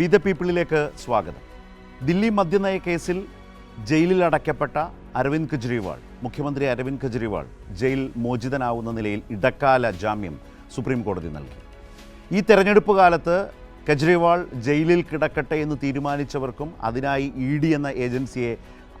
We the പീപ്പിളിലേക്ക് സ്വാഗതം. ദില്ലി മദ്യനയ കേസിൽ ജയിലിൽ അടയ്ക്കപ്പെട്ട അരവിന്ദ് കെജ്രിവാൾ, മുഖ്യമന്ത്രി അരവിന്ദ് കെജ്രിവാൾ ജയിൽ മോചിതനാവുന്ന നിലയിൽ ഇടക്കാല ജാമ്യം സുപ്രീം കോടതി നൽകി. ഈ തെരഞ്ഞെടുപ്പ് കാലത്ത് കെജ്രിവാൾ ജയിലിൽ കിടക്കട്ടെ എന്ന് തീരുമാനിച്ചവർക്കും അതിനായി ED എന്ന ഏജൻസിയെ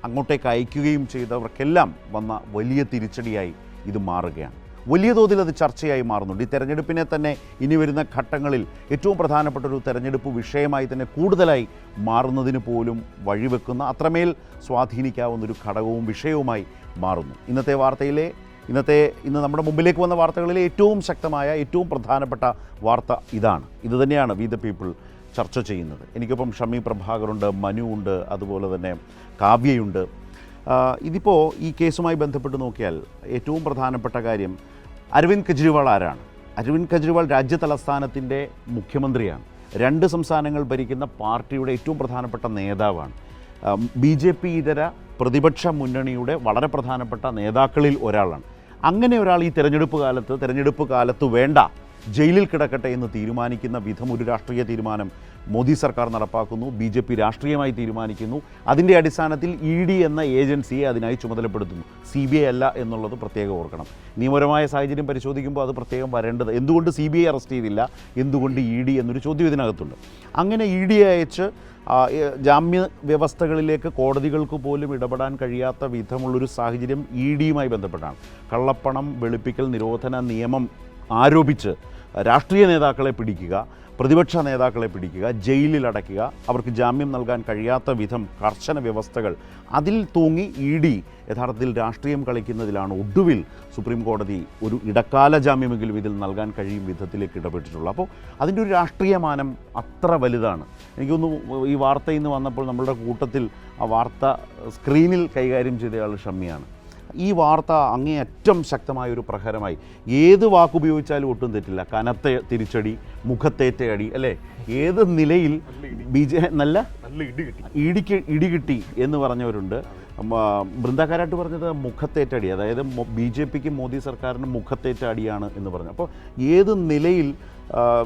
അങ്ങോട്ടേക്ക് അയക്കുകയും ചെയ്തവർക്കെല്ലാം വന്ന വലിയ തിരിച്ചടിയായി ഇത് മാറുകയാണ്. വലിയ തോതിൽ അത് ചർച്ചയായി മാറുന്നുണ്ട്. ഈ തെരഞ്ഞെടുപ്പിനെ തന്നെ ഇനി വരുന്ന ഘട്ടങ്ങളിൽ ഏറ്റവും പ്രധാനപ്പെട്ട ഒരു തെരഞ്ഞെടുപ്പ് വിഷയമായി തന്നെ കൂടുതലായി മാറുന്നതിന് പോലും വഴിവെക്കുന്ന അത്രമേൽ സ്വാധീനിക്കാവുന്നൊരു ഘടകവും വിഷയവുമായി മാറുന്നു. ഇന്ന് നമ്മുടെ മുമ്പിലേക്ക് വന്ന വാർത്തകളിലെ ഏറ്റവും ശക്തമായ ഏറ്റവും പ്രധാനപ്പെട്ട വാർത്ത ഇതാണ്. ഇത് തന്നെയാണ് വി ദ പീപ്പിൾ ചർച്ച ചെയ്യുന്നത്. എനിക്കൊപ്പം ഷമി പ്രഭാകറുണ്ട്, മനു ഉണ്ട്, അതുപോലെ തന്നെ കാവ്യയുണ്ട്. ഇതിപ്പോൾ ഈ കേസുമായി ബന്ധപ്പെട്ട് നോക്കിയാൽ ഏറ്റവും പ്രധാനപ്പെട്ട കാര്യം അരവിന്ദ് കെജ്രിവാൾ ആരാണ്? അരവിന്ദ് കെജ്രിവാൾ രാജ്യതലസ്ഥാനത്തിൻ്റെ മുഖ്യമന്ത്രിയാണ്. 2 സംസ്ഥാനങ്ങൾ ഭരിക്കുന്ന പാർട്ടിയുടെ ഏറ്റവും പ്രധാനപ്പെട്ട നേതാവാണ്. BJP ഇതര പ്രതിപക്ഷ മുന്നണിയുടെ വളരെ പ്രധാനപ്പെട്ട നേതാക്കളിൽ ഒരാളാണ്. അങ്ങനെ ഒരാൾ ഈ തെരഞ്ഞെടുപ്പ് കാലത്ത് വേണ്ട, ജയിലിൽ കിടക്കട്ടെ എന്ന് തീരുമാനിക്കുന്ന വിധം ഒരു രാഷ്ട്രീയ തീരുമാനം മോദി സർക്കാർ നടപ്പാക്കുന്നു. BJP രാഷ്ട്രീയമായി തീരുമാനിക്കുന്നു. അതിൻ്റെ അടിസ്ഥാനത്തിൽ ED എന്ന ഏജൻസിയെ അതിനായി ചുമതലപ്പെടുത്തുന്നു. CBI അല്ല എന്നുള്ളത് പ്രത്യേകം ഓർക്കണം. നിയമപരമായ സാഹചര്യം പരിശോധിക്കുമ്പോൾ അത് പ്രത്യേകം വരേണ്ടത്. എന്തുകൊണ്ട് CBI അറസ്റ്റ് ചെയ്തില്ല, എന്തുകൊണ്ട് ED എന്നൊരു ചോദ്യം ഇതിനകത്തുണ്ട്. അങ്ങനെ ED അയച്ച് ജാമ്യ വ്യവസ്ഥകളിലേക്ക് കോടതികൾക്ക് പോലും ഇടപെടാൻ കഴിയാത്ത വിധമുള്ളൊരു സാഹചര്യം EDയുമായി ബന്ധപ്പെട്ടാണ്. കള്ളപ്പണം വെളുപ്പിക്കൽ നിരോധന നിയമം ആരോപിച്ച് രാഷ്ട്രീയ നേതാക്കളെ പിടിക്കുക, പ്രതിപക്ഷ നേതാക്കളെ പിടിക്കുക, ജയിലിൽ അടയ്ക്കുക, അവർക്ക് ജാമ്യം നൽകാൻ കഴിയാത്ത വിധം കർശന വ്യവസ്ഥകൾ അതിൽ തൂങ്ങി ED യഥാർത്ഥത്തിൽ രാഷ്ട്രീയം കളിക്കുന്നതിലാണ് ഒടുവിൽ സുപ്രീം കോടതി ഒരു ഇടക്കാല ജാമ്യമെങ്കിലും ഇതിൽ നൽകാൻ കഴിയും വിധത്തിലേക്ക് ഇടപെട്ടിട്ടുള്ളത്. അപ്പോൾ അതിൻ്റെ ഒരു രാഷ്ട്രീയ മാനം അത്ര വലുതാണ്. എനിക്കൊന്ന് ഈ വാർത്ത ഇന്ന് വന്നപ്പോൾ നമ്മളുടെ കൂട്ടത്തിൽ ആ വാർത്ത സ്ക്രീനിൽ കൈകാര്യം ചെയ്തയാൾ ഷമ്മിയാണ്. ഈ വാർത്ത അങ്ങേയറ്റം ശക്തമായൊരു പ്രഹരമായി. ഏത് വാക്കുപയോഗിച്ചാലും ഒട്ടും തെറ്റില്ല. കനത്ത തിരിച്ചടി, മുഖത്തേറ്റ അടി, അല്ലേ? ഏത് നിലയിൽ നല്ല ഇടി കിട്ടി എന്ന് പറഞ്ഞവരുണ്ട്. ബൃന്ദാകാരാട്ട് പറഞ്ഞത് മുഖത്തേറ്റ അടി, അതായത് BJPക്ക് മോദി സർക്കാരിന് മുഖത്തേറ്റ അടിയാണ് എന്ന് പറഞ്ഞു. അപ്പോൾ ഏത് നിലയിൽ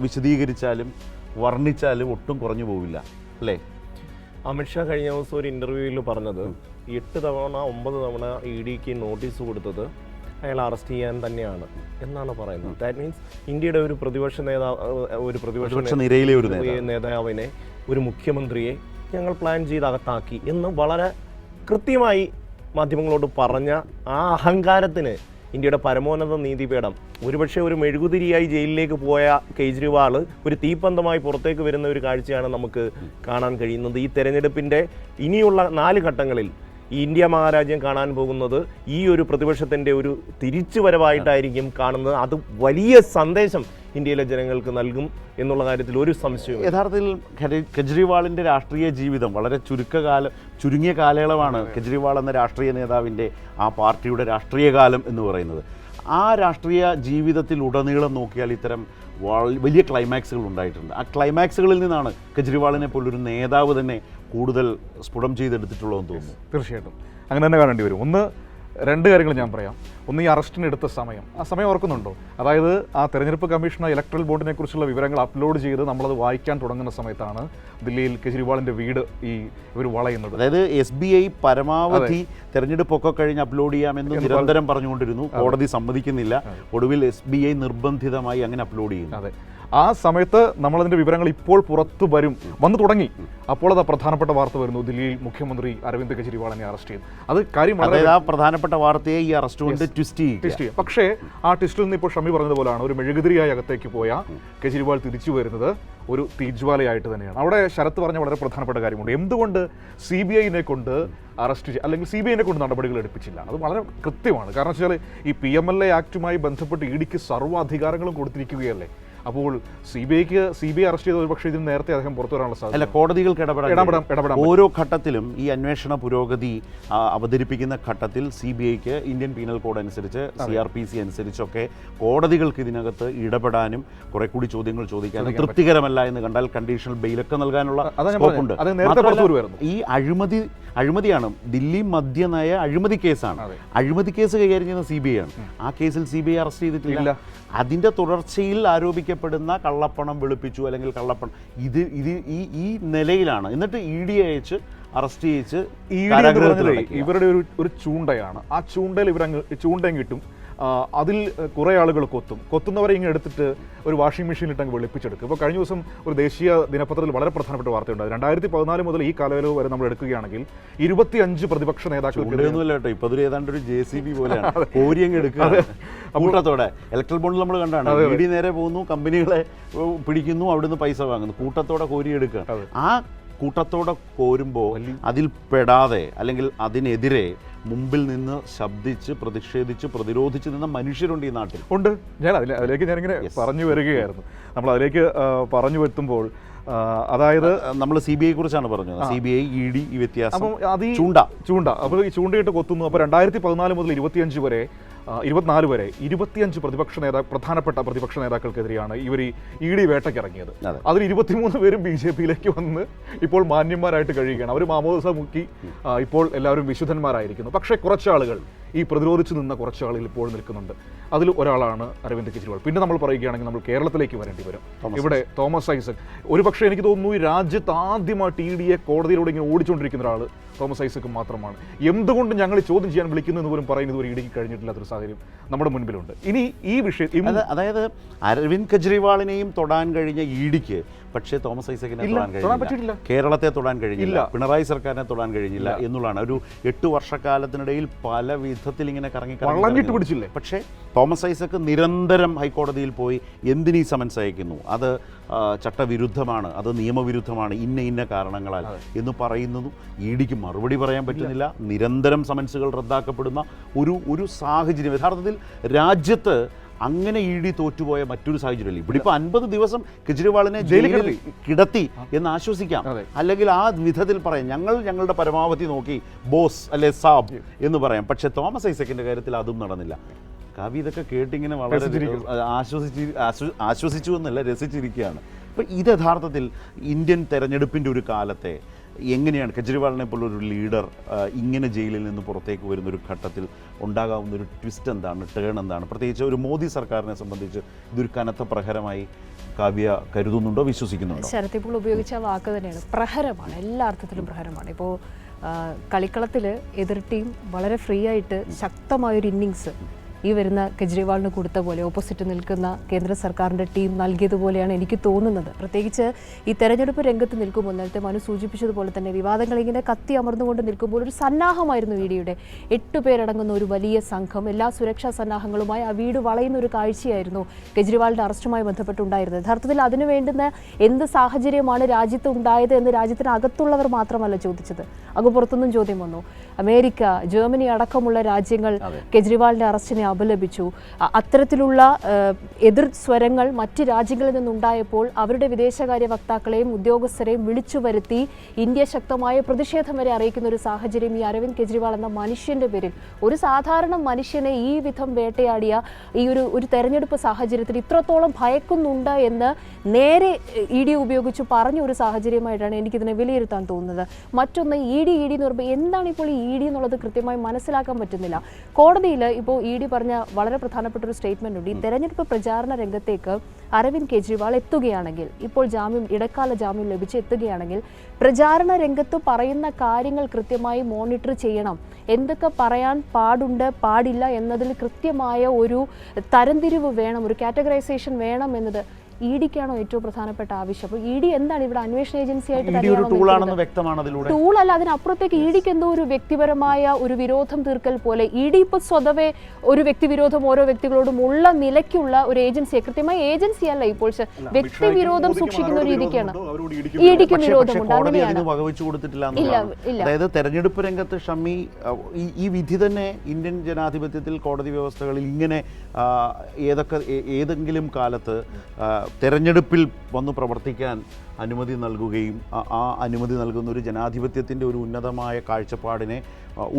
വിശദീകരിച്ചാലും വർണ്ണിച്ചാലും ഒട്ടും കുറഞ്ഞു പോവില്ല, അല്ലേ? അമിത്ഷാ കഴിഞ്ഞ ദിവസം ഒരു ഇൻ്റർവ്യൂവിൽ പറഞ്ഞത് 8 തവണ 9 തവണ EDക്ക് നോട്ടീസ് കൊടുത്തത് അയാൾ അറസ്റ്റ് ചെയ്യാൻ തന്നെയാണ് എന്നാണ് പറയുന്നത്. ദാറ്റ് മീൻസ് ഇന്ത്യയുടെ ഒരു പ്രതിപക്ഷ നിരയിലെ ഒരു നേതാവിനെ, ഒരു മുഖ്യമന്ത്രിയെ ഞങ്ങൾ പ്ലാൻ ചെയ്ത് അകത്താക്കി എന്ന് വളരെ കൃത്യമായി മാധ്യമങ്ങളോട് പറഞ്ഞ ആ അഹങ്കാരത്തിന് ഇന്ത്യയുടെ പരമോന്നത നീതിപീഠം ഒരുപക്ഷെ ഒരു മെഴുകുതിരിയായി ജയിലിലേക്ക് പോയ കേജ്രിവാൾ ഒരു തീപ്പന്തമായി പുറത്തേക്ക് വരുന്ന ഒരു കാഴ്ചയാണ് നമുക്ക് കാണാൻ കഴിയുന്നത്. ഈ തെരഞ്ഞെടുപ്പിൻ്റെ ഇനിയുള്ള 4 ഘട്ടങ്ങളിൽ ഈ ഇന്ത്യ മഹാരാജ്യം കാണാൻ പോകുന്നത് ഈ ഒരു പ്രതിപക്ഷത്തിൻ്റെ ഒരു തിരിച്ചുവരവായിട്ടായിരിക്കും കാണുന്നത്. അത് വലിയ സന്ദേശം ഇന്ത്യയിലെ ജനങ്ങൾക്ക് നൽകും എന്നുള്ള കാര്യത്തിൽ ഒരു സംശയവും. യഥാർത്ഥത്തിൽ കെജ്രിവാളിൻ്റെ രാഷ്ട്രീയ ജീവിതം വളരെ ചുരുങ്ങിയ കാലയളവാണ് കെജ്രിവാൾ എന്ന രാഷ്ട്രീയ നേതാവിൻ്റെ ആ പാർട്ടിയുടെ രാഷ്ട്രീയ കാലം എന്ന് പറയുന്നത്. ആ രാഷ്ട്രീയ ജീവിതത്തിലുടനീളം നോക്കിയാൽ ഇത്തരം വലിയ ക്ലൈമാക്സുകൾ ഉണ്ടായിട്ടുണ്ട്. ആ ക്ലൈമാക്സുകളിൽ നിന്നാണ് കെജ്രിവാളിനെ പോലൊരു നേതാവ് തന്നെ കൂടുതൽ സ്ഫുടം ചെയ്തെടുത്തിട്ടുള്ളതെന്ന് തോന്നുന്നു. തീർച്ചയായിട്ടും അങ്ങനെ തന്നെ കാണേണ്ടി വരും. 2 കാര്യങ്ങൾ ഞാൻ പറയാം. ഒന്ന്, ഈ അറസ്റ്റിനെടുത്ത സമയം. ആ സമയം ഓർക്കുന്നുണ്ടോ? അതായത് ആ തെരഞ്ഞെടുപ്പ് കമ്മീഷണർ ഇലക്ട്രൽ ബോണ്ടിനെ കുറിച്ചുള്ള വിവരങ്ങൾ അപ്ലോഡ് ചെയ്ത് നമ്മളത് വായിക്കാൻ തുടങ്ങുന്ന സമയത്താണ് ദില്ലിയിൽ കെജ്രിവാളിൻ്റെ വീട് ഇവർ വളയുന്നത്. അതായത് SBI പരമാവധി തെരഞ്ഞെടുപ്പൊക്കെ കഴിഞ്ഞ് അപ്ലോഡ് ചെയ്യാമെന്ന് നിരന്തരം പറഞ്ഞുകൊണ്ടിരുന്നു. കോടതി സമ്മതിക്കുന്നില്ല. ഒടുവിൽ SBI നിർബന്ധിതമായി അങ്ങനെ അപ്ലോഡ് ചെയ്യുന്നു. അതെ, ആ സമയത്ത് നമ്മളതിൻ്റെ വിവരങ്ങൾ ഇപ്പോൾ വന്നു തുടങ്ങി. അപ്പോൾ അത് പ്രധാനപ്പെട്ട വാർത്ത വരുന്നു, ദില്ലിയിൽ മുഖ്യമന്ത്രി അരവിന്ദ് കെജ്രിവാളിനെ അറസ്റ്റ് ചെയ്തു. അത് കാര്യം പ്രധാനപ്പെട്ട വാർത്തയെ ഈ അറസ്റ്റ് കൊണ്ട് ട്വിസ്റ്റ് ചെയ്യും. പക്ഷേ ആ ട്വിസ്റ്റിൽ നിന്ന് ഇപ്പോൾ ഷമി പറഞ്ഞതുപോലെയാണ്, ഒരു മെഴുകുതിരിയായി അകത്തേക്ക് പോയ കെജ്രിവാൾ തിരിച്ചു വരുന്നത് ഒരു തീജ്വാലയായിട്ട് തന്നെയാണ്. അവിടെ ശരത്ത് പറഞ്ഞ വളരെ പ്രധാനപ്പെട്ട കാര്യമുണ്ട്. എന്തുകൊണ്ട് CBIനെ കൊണ്ട് അറസ്റ്റ് അല്ലെങ്കിൽ CBIനെ കൊണ്ട് നടപടികൾ എടുപ്പിച്ചില്ല? അത് വളരെ കൃത്യമാണ്. കാരണം വെച്ചാൽ ഈ PMLA ആക്ടുമായി ബന്ധപ്പെട്ട് EDക്ക് സർവ്വ അധികാരങ്ങളും കൊടുത്തിരിക്കുകയല്ലേ. അപ്പോൾ CBI അറസ്റ്റ് ചെയ്ത ഒരു പക്ഷേ ഇതിന് നേരത്തെ അദ്ദേഹം പുറത്തു വരാനുള്ള സാധ്യത. അല്ല, കോടതികൾക്ക് ഇടപെടാം. ഓരോ ഘട്ടത്തിലും ഈ അന്വേഷണ പുരോഗതി അവതരിപ്പിക്കുന്ന ഘട്ടത്തിൽ CBIക്ക് ഇന്ത്യൻ പീനൽ കോഡ് അനുസരിച്ച് CRPC അനുസരിച്ചൊക്കെ കോടതികൾക്ക് ഇതിനകത്ത് ഇടപെടാനും കുറെ കൂടി ചോദ്യങ്ങൾ ചോദിക്കാനും തൃപ്തികരമല്ല എന്ന് കണ്ടാൽ കണ്ടീഷണൽ ബെയിലൊക്കെ നൽകാനുള്ള സ്കോപ്പുണ്ട്. ഈ അഴിമതിയാണ്, ദില്ലി മദ്യനയ അഴിമതി കേസാണ്. അഴിമതി കേസ് കൈകാര്യം ചെയ്യുന്ന CBI ആണ്. ആ കേസിൽ CBI അറസ്റ്റ് ചെയ്തിട്ടില്ല. അതിന്റെ തുടർച്ചയിൽ ആരോപിക്കപ്പെട്ട ആരോപിക്കപ്പെടുന്ന കള്ളപ്പണം വെളുപ്പിച്ചു അല്ലെങ്കിൽ കള്ളപ്പണം ഇത് ഈ നിലയിലാണ്. എന്നിട്ട് ED അയച്ച് അറസ്റ്റ് ചെയ്യിച്ച് ഇവരുടെ ഒരു ചൂണ്ടയാണ്. ആ ചൂണ്ടയിൽ ചൂണ്ടയും കിട്ടും. അതിൽ കുറേ ആളുകൾ കൊത്തുന്നവരെ ഇങ്ങനെ എടുത്തിട്ട് ഒരു വാഷിംഗ് മെഷീനിലിട്ട് അങ്ങ് വെളുപ്പിച്ചെടുക്കും. ഇപ്പോൾ കഴിഞ്ഞ ദിവസം ഒരു ദേശീയ ദിനപത്രത്തിൽ വളരെ പ്രധാനപ്പെട്ട വാർത്തയുണ്ടായി. 2014 മുതൽ ഈ കാലയളവ് വരെ നമ്മൾ എടുക്കുകയാണെങ്കിൽ 25 പ്രതിപക്ഷ നേതാക്കൾക്ക് ഇപ്പൊ ഏതാണ്ട് ഒരു JCB പോലെയാണ് കോരി അങ്ങ് എടുക്കുക കൂട്ടത്തോടെ. ഇലക്ട്രൽ ബോണ്ടിൽ നമ്മൾ കണ്ടാണ് ED നേരെ പോകുന്നു, കമ്പനികളെ പിടിക്കുന്നു, അവിടുന്ന് പൈസ വാങ്ങുന്നു, കൂട്ടത്തോടെ കോരിയെടുക്കുക. ആ കൂട്ടത്തോടെ കോരുമ്പോൾ അതിൽ പെടാതെ അല്ലെങ്കിൽ അതിനെതിരെ മുമ്പിൽ നിന്ന് ശബ്ദിച്ച് പ്രതിഷേധിച്ച് പ്രതിരോധിച്ച് നിന്ന മനുഷ്യരുണ്ട് ഈ നാട്ടിൽ. ഉണ്ട്. അതിലേക്ക് ഞാനിങ്ങനെ പറഞ്ഞു വരികയായിരുന്നു. നമ്മൾ അതിലേക്ക് പറഞ്ഞു വരുത്തുമ്പോൾ അതായത് നമ്മൾ CBI കുറിച്ചാണ് പറഞ്ഞത്. CBI ED ഈ വ്യത്യാസം. ചൂണ്ട അപ്പോൾ ഈ ചൂണ്ടയിട്ട് കൊത്തുന്നു. അപ്പോൾ 2014 മുതൽ 24 വരെ 25 പ്രധാനപ്പെട്ട പ്രതിപക്ഷ നേതാക്കൾക്കെതിരെയാണ് ഇവർ ഈ ED വേട്ടയ്ക്കിറങ്ങിയത്. അതിൽ 23 പേരും BJPയിലേക്ക് വന്ന് ഇപ്പോൾ മാന്യന്മാരായിട്ട് കഴിയുകയാണ്. അവർ മാമോദിസ മുക്കി ഇപ്പോൾ എല്ലാവരും വിശുദ്ധന്മാരായിരിക്കുന്നു. പക്ഷേ കുറച്ചാളുകൾ, ഈ പ്രതിരോധിച്ച് നിന്ന കുറച്ചാളുകൾ ഇപ്പോൾ നിൽക്കുന്നുണ്ട്. അതിൽ ഒരാളാണ് അരവിന്ദ് കെജ്രിവാൾ. പിന്നെ നമ്മൾ പറയുകയാണെങ്കിൽ നമ്മൾ കേരളത്തിലേക്ക് വരേണ്ടി വരും. ഇവിടെ തോമസ് ഐസക്. ഒരു പക്ഷേ എനിക്ക് തോന്നുന്നു ഈ രാജ്യത്ത് ആദ്യമായിട്ട് EDയെ കോടതിയിലൂടെ ഇങ്ങനെ ഓടിച്ചുകൊണ്ടിരിക്കുന്ന ഒരാൾ തോമസ് ഐസക് മാത്രമാണ്. എന്തുകൊണ്ട് ഞങ്ങൾ ചോദ്യം ചെയ്യാൻ വിളിക്കുന്നു എന്ന് പോലും പറയുന്നത് ഒരു EDക്ക് കഴിഞ്ഞിട്ടില്ലാത്തൊരു സാഹചര്യം നമ്മുടെ മുൻപിലുണ്ട്. ഇനി ഈ വിഷയം അതായത് അരവിന്ദ് കെജ്രിവാളിനെയും തൊടാൻ കഴിഞ്ഞ EDക്ക് പക്ഷേ തോമസ് ഐസക്കിനെ തൊടാൻ കഴിഞ്ഞില്ല, കേരളത്തെ തൊടാൻ കഴിഞ്ഞില്ല, പിണറായി സർക്കാരിനെ തൊടാൻ കഴിഞ്ഞില്ല എന്നുള്ളതാണ്. ഒരു 8 വർഷക്കാലത്തിനിടയിൽ പല വിധത്തിൽ ഇങ്ങനെ കറങ്ങിട്ട് പിടിച്ചില്ലേ. പക്ഷേ തോമസ് ഐസക്ക് നിരന്തരം ഹൈക്കോടതിയിൽ പോയി എന്തിനീ സമൻസ് അയക്കുന്നു, അത് ചട്ടവിരുദ്ധമാണ്, അത് നിയമവിരുദ്ധമാണ്, ഇന്ന കാരണങ്ങളാൽ എന്ന് പറയുന്നതും EDക്ക് മറുപടി പറയാൻ പറ്റുന്നില്ല. നിരന്തരം സമൻസുകൾ റദ്ദാക്കപ്പെടുന്ന ഒരു സാഹചര്യം യഥാർത്ഥത്തിൽ രാജ്യത്ത് അങ്ങനെ ED തോറ്റുപോയ മറ്റൊരു സാഹചര്യമല്ല. ഇവിടെ ഇപ്പോൾ 50 ദിവസം കെജ്രിവാളിനെ ജയിലിൽ കിടത്തി എന്ന് ആശ്വസിക്കാം, അല്ലെങ്കിൽ ആ വിധത്തിൽ പറയാം ഞങ്ങളുടെ പരമാവധി നോക്കി ബോസ് അല്ലെ സാബ് എന്ന് പറയാം. പക്ഷേ തോമസ് ഐസക്കിൻ്റെ കാര്യത്തിൽ അതും നടന്നില്ല. കവി ഇതൊക്കെ കേട്ടിങ്ങനെ വളരെ ആശ്വസിച്ചു എന്നല്ല, രസിച്ചിരിക്കുകയാണ്. അപ്പം ഇത് യഥാർത്ഥത്തിൽ ഇന്ത്യൻ തെരഞ്ഞെടുപ്പിൻ്റെ ഒരു കാലത്തെ എങ്ങനെയാണ് കെജ്രിവാളിനെ പോലൊരു ലീഡർ ഇങ്ങനെ ജയിലിൽ നിന്ന് പുറത്തേക്ക് വരുന്നൊരു ഘട്ടത്തിൽ ഉണ്ടാകാവുന്ന ഒരു ട്വിസ്റ്റ് എന്താണ്, ടേൺ എന്താണ്? പ്രത്യേകിച്ച് ഒരു മോദി സർക്കാരിനെ സംബന്ധിച്ച് ഇതൊരു കനത്ത പ്രഹരമായി കാവ്യ കരുതുന്നുണ്ടോ, വിശ്വസിക്കുന്നുണ്ടോ? ശരത് ഇപ്പോൾ ഉപയോഗിച്ച വാക്ക് തന്നെയാണ്, പ്രഹരമാണ്. എല്ലാ അർത്ഥത്തിലും പ്രഹരമാണ്. ഇപ്പോൾ കളിക്കളത്തിൽ എതിർ ടീം വളരെ ഫ്രീ ആയിട്ട് ശക്തമായൊരു ഇന്നിങ്സ് ഈ വരുന്ന കെജ്രിവാളിന് കൊടുത്ത പോലെ ഓപ്പോസിറ്റ് നിൽക്കുന്ന കേന്ദ്ര സർക്കാരിൻ്റെ ടീം നൽകിയതുപോലെയാണ് എനിക്ക് തോന്നുന്നത്. പ്രത്യേകിച്ച് ഈ തെരഞ്ഞെടുപ്പ് രംഗത്ത് നിൽക്കുമ്പോൾ നേരത്തെ മനു സൂചിപ്പിച്ചതുപോലെ തന്നെ വിവാദങ്ങൾ ഇങ്ങനെ കത്തി അമർന്നുകൊണ്ട് നിൽക്കുമ്പോൾ ഒരു സന്നാഹമായിരുന്നു EDയുടെ 8 പേരടങ്ങുന്ന ഒരു വലിയ സംഘം എല്ലാ സുരക്ഷാ സന്നാഹങ്ങളുമായി ആ വീട് വളയുന്ന ഒരു കാഴ്ചയായിരുന്നു കെജ്രിവാളിൻ്റെ അറസ്റ്റുമായി ബന്ധപ്പെട്ടുണ്ടായിരുന്നത്. യഥാർത്ഥത്തിൽ അതിനു വേണ്ടുന്ന എന്ത് സാഹചര്യമാണ് രാജ്യത്ത് ഉണ്ടായത് എന്ന് രാജ്യത്തിനകത്തുള്ളവർ മാത്രമല്ല ചോദിച്ചത്, അങ്ങ് പുറത്തുനിന്നും ചോദ്യം വന്നു. അമേരിക്ക, ജർമ്മനി അടക്കമുള്ള രാജ്യങ്ങൾ കെജ്രിവാളിൻ്റെ അറസ്റ്റിനെ അപലപിച്ചു. അത്തരത്തിലുള്ള എതിർ സ്വരങ്ങൾ മറ്റ് രാജ്യങ്ങളിൽ നിന്നുണ്ടായപ്പോൾ അവരുടെ വിദേശകാര്യ വക്താക്കളെയും ഉദ്യോഗസ്ഥരെയും വിളിച്ചു വരുത്തി ഇന്ത്യ ശക്തമായ പ്രതിഷേധം വരെ അറിയിക്കുന്ന ഒരു സാഹചര്യം ഈ അരവിന്ദ് കെജ്രിവാൾ എന്ന മനുഷ്യന്റെ പേരിൽ, ഒരു സാധാരണ മനുഷ്യനെ ഈ വിധം വേട്ടയാടിയ ഈ ഒരു തെരഞ്ഞെടുപ്പ് സാഹചര്യത്തിൽ ഇത്രത്തോളം ഭയക്കുന്നുണ്ട് എന്ന് നേരെ ED ഉപയോഗിച്ച് പറഞ്ഞ ഒരു സാഹചര്യമായിട്ടാണ് എനിക്കിതിനെ വിലയിരുത്താൻ തോന്നുന്നത്. മറ്റൊന്ന് ED എന്ന് പറയുമ്പോൾ എന്താണ് ഇപ്പോൾ ഈ ED എന്നുള്ളത് കൃത്യമായി മനസ്സിലാക്കാൻ പറ്റുന്നില്ല. കോടതിയിൽ ഇപ്പോൾ ED പറഞ്ഞ വളരെ പ്രധാനപ്പെട്ട ഒരു സ്റ്റേറ്റ്മെന്റ് ഉണ്ട്. ഈ തെരഞ്ഞെടുപ്പ് പ്രചാരണ രംഗത്തേക്ക് അരവിന്ദ് കെജ്രിവാൾ എത്തുകയാണെങ്കിൽ, ഇപ്പോൾ ഇടക്കാല ജാമ്യം ലഭിച്ച് എത്തുകയാണെങ്കിൽ പ്രചാരണ രംഗത്ത് പറയുന്ന കാര്യങ്ങൾ കൃത്യമായി മോണിറ്റർ ചെയ്യണം. എന്തൊക്കെ പറയാൻ പാടില്ല എന്നതിൽ കൃത്യമായ ഒരു തരംതിരിവ് വേണം, ഒരു കാറ്റഗറൈസേഷൻ വേണം എന്നത് EDക്കാണോ ഏറ്റവും പ്രധാനപ്പെട്ട ആവശ്യം? അപ്പോൾ ED എന്താണ് ഇവിടെ അന്വേഷണ ഏജൻസി ആയിട്ട് ടൂൾ അല്ല, അതിനപ്പുറത്തേക്ക് EDക്ക് എന്തോ ഒരു വ്യക്തിപരമായ ഒരു വിരോധം തീർക്കൽ പോലെ. ED ഇപ്പോൾ സ്വതവേ ഒരു വ്യക്തിവിരോധം ഓരോ വ്യക്തികളോടും ഉള്ള നിലയ്ക്കുള്ള ഒരു ഏജൻസിയെ, കൃത്യമായ ഏജൻസി അല്ല, ഇപ്പോൾ വ്യക്തിവിരോധം സൂക്ഷിക്കുന്ന ഒരു രീതിക്കാണ്. EDക്ക് വിരോധമുണ്ട്, അങ്ങനെയാണ്. അതായത് തെരഞ്ഞെടുപ്പ് രംഗത്ത് ഷമി ഈ വിധി തന്നെ ഇന്ത്യൻ ജനാധിപത്യത്തിൽ കോടതി വ്യവസ്ഥകളിൽ ഇങ്ങനെ ഏതെങ്കിലും കാലത്ത് തെരഞ്ഞെടുപ്പിൽ വന്നു പ്രവർത്തിക്കാൻ അനുമതി നൽകുകയും ആ അനുമതി നൽകുന്ന ഒരു ജനാധിപത്യത്തിൻ്റെ ഒരു ഉന്നതമായ കാഴ്ചപ്പാടിനെ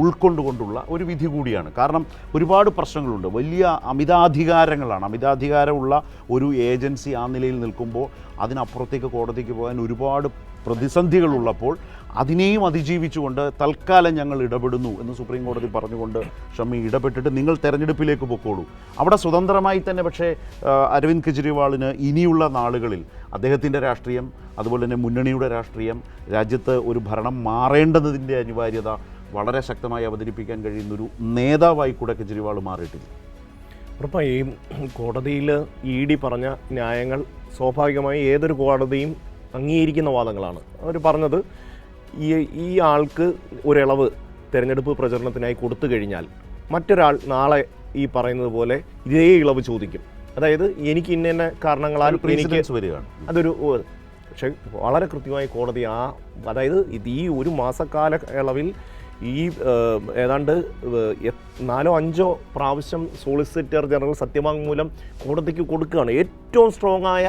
ഉൾക്കൊണ്ടുകൊണ്ടുള്ള ഒരു വിധി കൂടിയാണ്. കാരണം ഒരുപാട് പ്രശ്നങ്ങളുണ്ട്, വലിയ അമിതാധികാരമുള്ള ഒരു ഏജൻസി ആ നിലയിൽ നിൽക്കുമ്പോൾ അതിനപ്പുറത്തേക്ക് കോടതിക്ക് പോകാൻ ഒരുപാട് പ്രതിസന്ധികളുള്ളപ്പോൾ അതിനെയും അതിജീവിച്ചുകൊണ്ട് തൽക്കാലം ഞങ്ങൾ ഇടപെടുന്നു എന്ന് സുപ്രീം കോടതി പറഞ്ഞുകൊണ്ട് ഷമി ഇടപെട്ടിട്ട് നിങ്ങൾ തെരഞ്ഞെടുപ്പിലേക്ക് പൊക്കോളൂ. അവിടെ സ്വതന്ത്രമായി തന്നെ പക്ഷേ അരവിന്ദ് കെജ്രിവാളിന് ഇനിയുള്ള നാളുകളിൽ അദ്ദേഹത്തിൻ്റെ രാഷ്ട്രീയം, അതുപോലെ തന്നെ മുന്നണിയുടെ രാഷ്ട്രീയം, രാജ്യത്ത് ഒരു ഭരണം മാറേണ്ടതിൻ്റെ അനിവാര്യത വളരെ ശക്തമായി അവതരിപ്പിക്കാൻ കഴിയുന്നൊരു നേതാവായി കൂടെ കെജ്രിവാൾ മാറിയിട്ടില്ല. ഉറപ്പായും കോടതിയിൽ ED പറഞ്ഞ ന്യായങ്ങൾ സ്വാഭാവികമായി ഏതൊരു കോടതിയും അംഗീകരിക്കുന്ന വാദങ്ങളാണ്. അവർ പറഞ്ഞത് ഈ ആൾക്ക് ഒരിളവ് തിരഞ്ഞെടുപ്പ് പ്രചരണത്തിനായി കൊടുത്തു കഴിഞ്ഞാൽ മറ്റൊരാൾ നാളെ ഈ പറയുന്നത് പോലെ ഇതേ ഇളവ് ചോദിക്കും. അതായത് എനിക്ക് ഇന്ന കാരണങ്ങളാൽ എനിക്ക് വരികയാണ് അതൊരു, പക്ഷേ വളരെ കൃത്യമായി കോടതി അതായത് ഈ ഒരു മാസക്കാല ഇളവിൽ ഈ ഏതാണ്ട് 4-5 പ്രാവശ്യം സോളിസിറ്റർ ജനറൽ സത്യവാങ്മൂലം കോടതിക്ക് കൊടുക്കുകയാണ്. ഏറ്റവും സ്ട്രോങ് ആയ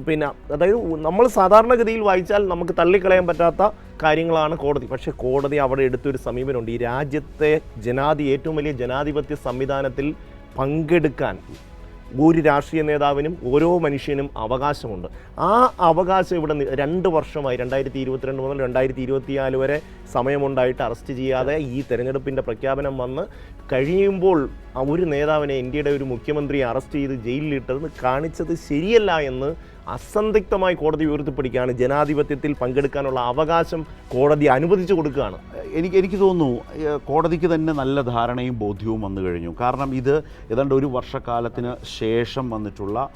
പിന്നെ അതായത് നമ്മൾ സാധാരണഗതിയിൽ വായിച്ചാൽ നമുക്ക് തള്ളിക്കളയാൻ പറ്റാത്ത കാര്യങ്ങളാണ് കോടതി. പക്ഷേ കോടതി അവിടെ എടുത്തൊരു സമീപനമുണ്ട്. ഈ രാജ്യത്തെ ഏറ്റവും വലിയ ജനാധിപത്യ സംവിധാനത്തിൽ പങ്കെടുക്കാൻ ഒരു രാഷ്ട്രീയ നേതാവിനും ഓരോ മനുഷ്യനും അവകാശമുണ്ട്. ആ അവകാശം ഇവിടെ 2 വർഷമായി 2022 മുതൽ 2024 വരെ സമയമുണ്ടായിട്ട് അറസ്റ്റ് ചെയ്യാതെ ഈ തെരഞ്ഞെടുപ്പിൻ്റെ പ്രഖ്യാപനം വന്ന് കഴിയുമ്പോൾ ഒരു നേതാവിനെ, ഇന്ത്യയുടെ ഒരു മുഖ്യമന്ത്രിയെ അറസ്റ്റ് ചെയ്ത് ജയിലിലിട്ടത് കാണിച്ചത് ശരിയല്ല എന്ന് അസന്ദിഗ്ധമായി കോടതി ഉയർത്തിപ്പിടിക്കുകയാണ്. ജനാധിപത്യത്തിൽ പങ്കെടുക്കാനുള്ള അവകാശം കോടതി അനുവദിച്ചു കൊടുക്കുകയാണ്. എനിക്ക് തോന്നുന്നു കോടതിക്ക് തന്നെ നല്ല ധാരണയും ബോധ്യവും വന്നു കഴിഞ്ഞു. കാരണം ഇത് ഏതാണ്ട് 1 വർഷക്കാലത്തിന് ശേഷം വന്നിട്ടുള്ള